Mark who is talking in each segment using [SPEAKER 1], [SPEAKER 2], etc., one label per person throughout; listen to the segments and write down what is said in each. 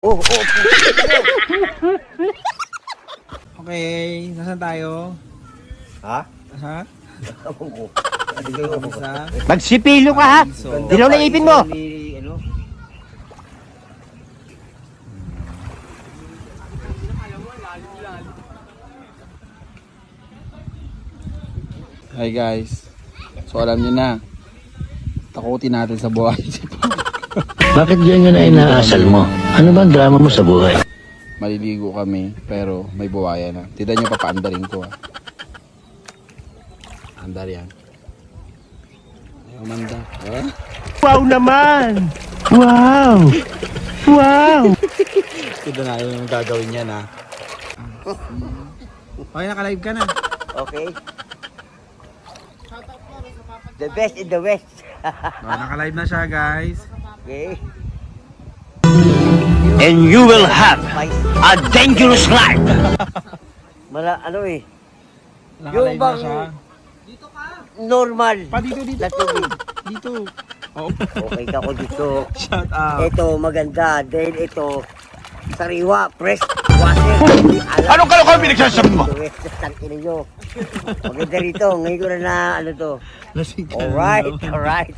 [SPEAKER 1] Oh.
[SPEAKER 2] Okay, nasaan tayo?
[SPEAKER 1] Ha?
[SPEAKER 2] Ha?
[SPEAKER 1] Ako ko.
[SPEAKER 2] Isa?
[SPEAKER 3] Magsipilo ka ha!
[SPEAKER 2] So,
[SPEAKER 3] Dilaw na ipin mo!
[SPEAKER 1] Ano?
[SPEAKER 2] Hi guys. So alam niyo na. Takutin natin sa buhay.
[SPEAKER 3] Bakit ganyan na inaasal mo? Ano ba ang drama mo sa buhay?
[SPEAKER 2] Maliligo kami pero may buwaya na. Tignan niyo papaandarin ko ha. Andar yan. Ay, umanda. Ha?
[SPEAKER 3] Wow naman! Wow! Wow!
[SPEAKER 2] Tignan natin yung gagawin niya na. Okay, naka-live ka na.
[SPEAKER 1] Okay. The best in the west.
[SPEAKER 2] Naka-live na siya guys.
[SPEAKER 1] Okay.
[SPEAKER 3] And you will have a dangerous life!
[SPEAKER 1] Ano eh.
[SPEAKER 2] Naka-live
[SPEAKER 1] Yung
[SPEAKER 2] na
[SPEAKER 1] bang-
[SPEAKER 2] siya.
[SPEAKER 1] Normal.
[SPEAKER 2] Pa dito.
[SPEAKER 1] Na tubig.
[SPEAKER 2] Dito. Oh.
[SPEAKER 1] Okay ka ko dito.
[SPEAKER 2] Shout out.
[SPEAKER 1] Ito maganda. Dahil ito sariwa, fresh water.
[SPEAKER 3] Anong kalokohan pinagsasabi mo?
[SPEAKER 1] Tangin niyo. Maganda rito. Ngayon ko na ano to.
[SPEAKER 2] Lasing ka.
[SPEAKER 1] Alright.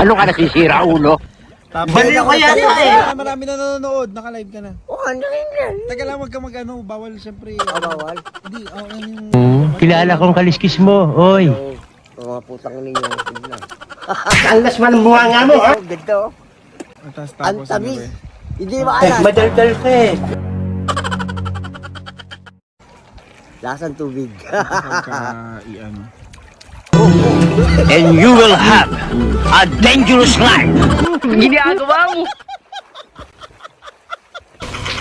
[SPEAKER 3] Ano ka nasisira, ulo?
[SPEAKER 2] Tapos,
[SPEAKER 1] Baliw ka yata eh.
[SPEAKER 2] Marami na nanonood. Naka-live ka na.
[SPEAKER 1] Oh, ano yun?
[SPEAKER 2] Teka lang, wag ka mag-ano. Bawal siyempre.
[SPEAKER 1] Bawal?
[SPEAKER 2] Hindi, yung...
[SPEAKER 3] Kilala kong kaliskis mo, oy.
[SPEAKER 1] Mga putang ninyo. Tignan.
[SPEAKER 3] Ang lasman ng buha nga mo, ha?
[SPEAKER 1] Oh, ganda oh.
[SPEAKER 2] Tapos,
[SPEAKER 1] Ang
[SPEAKER 2] ano
[SPEAKER 1] tamis.
[SPEAKER 2] eh.
[SPEAKER 1] Hindi maalat.
[SPEAKER 3] Madaldal ka eh.
[SPEAKER 1] Lasang tubig.
[SPEAKER 2] Wag ka i-ano.
[SPEAKER 3] And you will have a dangerous life! Ginagawa mo!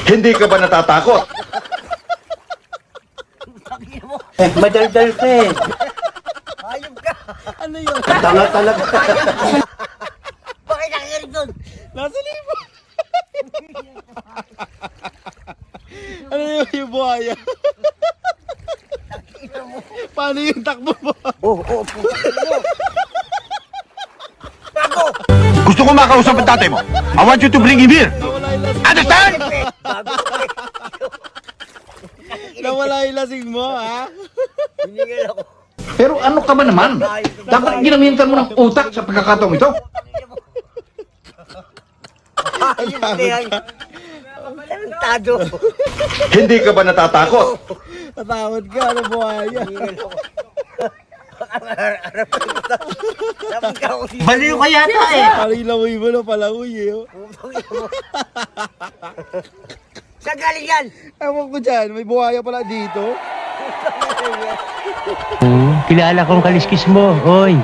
[SPEAKER 4] Hindi ka ba natatakot?
[SPEAKER 3] Madaldal ka eh.
[SPEAKER 1] Ayun ka.
[SPEAKER 2] Ano yun?
[SPEAKER 3] Tanga talaga.
[SPEAKER 1] Bakit nangyari doon?
[SPEAKER 2] Nasa libo. Ano yun yung buhaya? Paano yung takbo mo?
[SPEAKER 1] Oh, putang mo. Bago!
[SPEAKER 4] Gusto ko makausap ang tatay mo. I want you to bring him here.
[SPEAKER 2] Nawala yung lasing.
[SPEAKER 4] Understand?
[SPEAKER 1] Bago!
[SPEAKER 2] Nawala yung lasing mo, ha?
[SPEAKER 1] Hinigil ako.
[SPEAKER 4] Pero ano ka ba naman? Dapat ginamitan mo ng utak sa pagkakataong ito.
[SPEAKER 1] Ayun ka. Tarantado.
[SPEAKER 4] Hindi ka ba natatakot?
[SPEAKER 2] Natakot ka, ano buhaya?
[SPEAKER 1] Hinigil ako. Dapat ka ako dito.
[SPEAKER 3] Baliw ka yata eh.
[SPEAKER 2] Palilawoy mo na palawoy eh. Oh.
[SPEAKER 1] Saan galing yan?
[SPEAKER 2] Ewan ko dyan, may buhaya pala dito.
[SPEAKER 3] Kilala kong kaliskis mo, oy.